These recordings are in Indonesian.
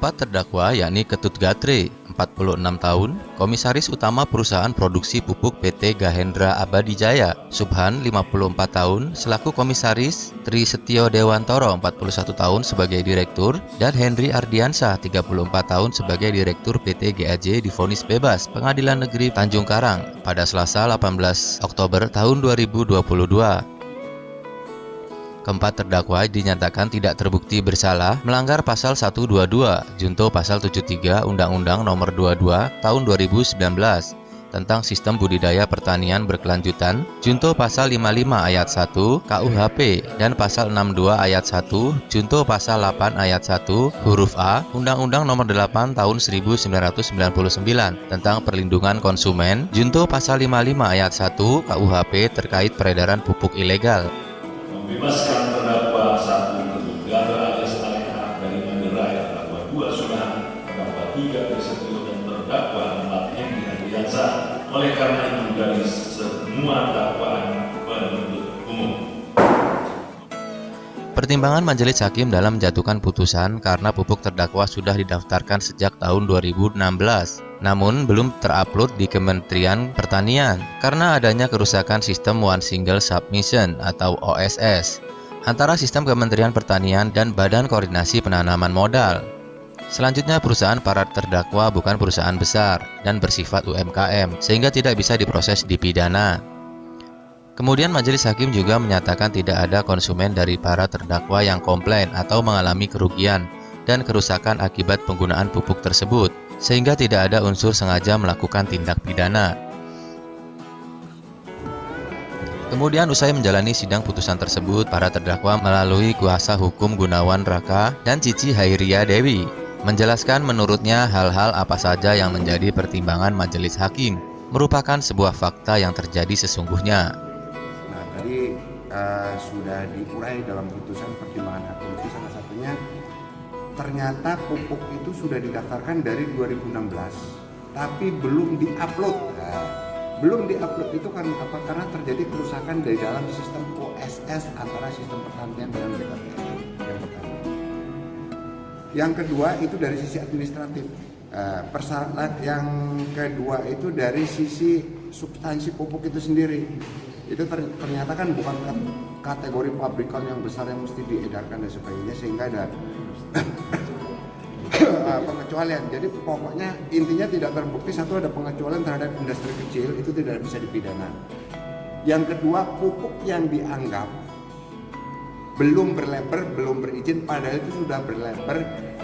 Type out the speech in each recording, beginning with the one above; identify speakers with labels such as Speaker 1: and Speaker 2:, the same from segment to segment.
Speaker 1: Keempat terdakwa yakni Ketut Gatre, 46 tahun, Komisaris Utama Perusahaan Produksi Pupuk PT Gahendra Abadi Jaya, Subhan, 54 tahun, selaku Komisaris, Tri Setio Dewantoro, 41 tahun sebagai Direktur, dan Henry Ardiansyah, 34 tahun sebagai Direktur PT GAJ divonis bebas Pengadilan Negeri Tanjung Karang pada Selasa 18 Oktober tahun 2022. Keempat terdakwa dinyatakan tidak terbukti bersalah melanggar pasal 122 junto pasal 73 Undang-Undang Nomor 22 Tahun 2019 tentang Sistem Budidaya Pertanian Berkelanjutan junto pasal 55 ayat 1 KUHP dan pasal 62 ayat 1 junto pasal 8 ayat 1 huruf A Undang-Undang Nomor 8 Tahun 1999 tentang Perlindungan Konsumen junto pasal 55 ayat 1 KUHP terkait peredaran pupuk ilegal.
Speaker 2: Membebaskan terdakwa 1 Ketut Gatre alias Alek dari Maderai, terdakwa 2 Subhan, terdakwa 3 Tri Setio dan terdakwa 4 Henry Ardiansyah oleh karena itu dari semua dakwaan penuntut umum.
Speaker 1: Pertimbangan majelis hakim dalam menjatuhkan putusan karena pupuk terdakwa sudah didaftarkan sejak tahun 2016, namun belum terupload di Kementerian Pertanian karena adanya kerusakan sistem One Single Submission atau OSS antara sistem Kementerian Pertanian dan Badan Koordinasi Penanaman Modal. Selanjutnya, perusahaan para terdakwa bukan perusahaan besar dan bersifat UMKM sehingga tidak bisa diproses di pidana. Kemudian majelis hakim juga menyatakan tidak ada konsumen dari para terdakwa yang komplain atau mengalami kerugian dan kerusakan akibat penggunaan pupuk tersebut, sehingga tidak ada unsur sengaja melakukan tindak pidana. Kemudian usai menjalani sidang putusan tersebut, para terdakwa melalui kuasa hukum Gunawan Raka dan Cici Hairia Dewi menjelaskan menurutnya hal-hal apa saja yang menjadi pertimbangan majelis hakim merupakan sebuah fakta yang terjadi sesungguhnya.
Speaker 3: Tadi sudah diurai dalam putusan pertimbangan hakim itu salah satunya ternyata pupuk itu sudah didaftarkan dari 2016 tapi belum diupload. Belum diupload itu kan apa? Karena terjadi kerusakan dari dalam sistem OSS antara sistem pertanian dan BKPM. Yang pertama. Yang kedua itu dari sisi administratif. Persyaratan yang kedua itu dari sisi substansi pupuk itu sendiri. Itu ternyata kan bukan kategori pabrikan yang besar yang mesti diedarkan dan sebagainya sehingga ada pengecualian. Jadi pokoknya intinya tidak terbukti satu ada pengecualian terhadap industri kecil itu tidak bisa dipidana. Yang kedua pupuk yang dianggap belum berlabel, belum berizin padahal itu sudah berlabel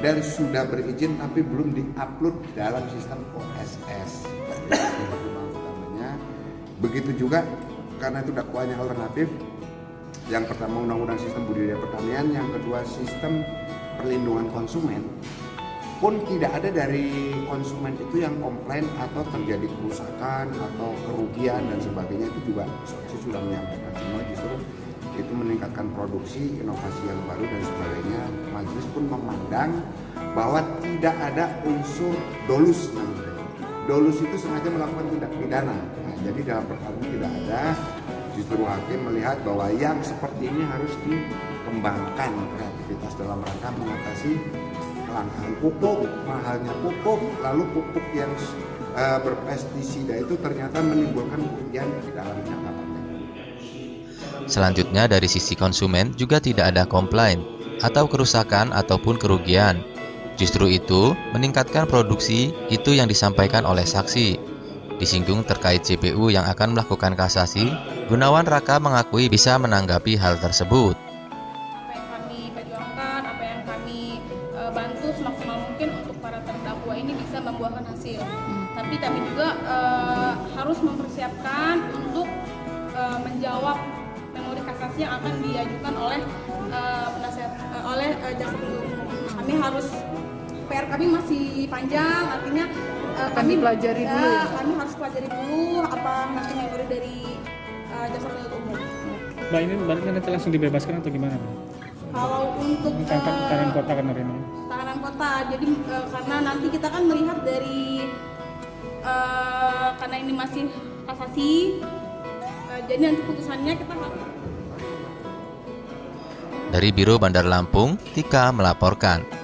Speaker 3: dan sudah berizin tapi belum diupload dalam sistem OSS. Begitu juga karena itu dakwaannya alternatif. Yang pertama Undang-Undang Sistem Budidaya Pertanian, yang kedua Sistem Perlindungan Konsumen. Pun tidak ada dari konsumen itu yang komplain atau terjadi kerusakan atau kerugian dan sebagainya, itu juga sudah menyampaikan semua justru itu meningkatkan produksi, inovasi yang baru dan sebagainya. Majelis pun memandang bahwa tidak ada unsur dolus namanya. Dolus itu sengaja melakukan tindak pidana. Nah, jadi dalam perkara ini tidak ada. Justru hakim melihat bahwa yang seperti ini harus dikembangkan kreativitas dalam rangka mengatasi kelangkaan pupuk, mahalnya pupuk, lalu pupuk yang berpestisida itu ternyata menimbulkan kerugian di dalam jangka panjang.
Speaker 1: Selanjutnya dari sisi konsumen juga tidak ada komplain atau kerusakan ataupun kerugian. Justru itu meningkatkan produksi itu yang disampaikan oleh saksi. Disinggung terkait JPU yang akan melakukan kasasi, Gunawan Raka mengakui bisa menanggapi hal tersebut.
Speaker 4: Apa yang kami perjuangkan, apa yang kami bantu semaksimal mungkin untuk para terdakwa ini bisa membuahkan hasil. Tapi kami juga harus mempersiapkan untuk menjawab memori kasasi yang akan diajukan oleh penasihat oleh jaksa penuntut umum. Kami harus PR kami masih panjang, artinya kami pelajari dulu. Ya, kami harus pelajari dulu apa nanti memori dari jaksa penuntut umum.
Speaker 5: Mbak, ini baliknya nanti langsung dibebaskan atau gimana?
Speaker 4: Kalau untuk
Speaker 5: tahanan kota kan hari ini?
Speaker 4: Tahanan kota, jadi karena nanti kita kan melihat dari karena ini masih kasasi, jadi nanti putusannya kita harus.
Speaker 1: Dari Biro Bandar Lampung, Tika melaporkan.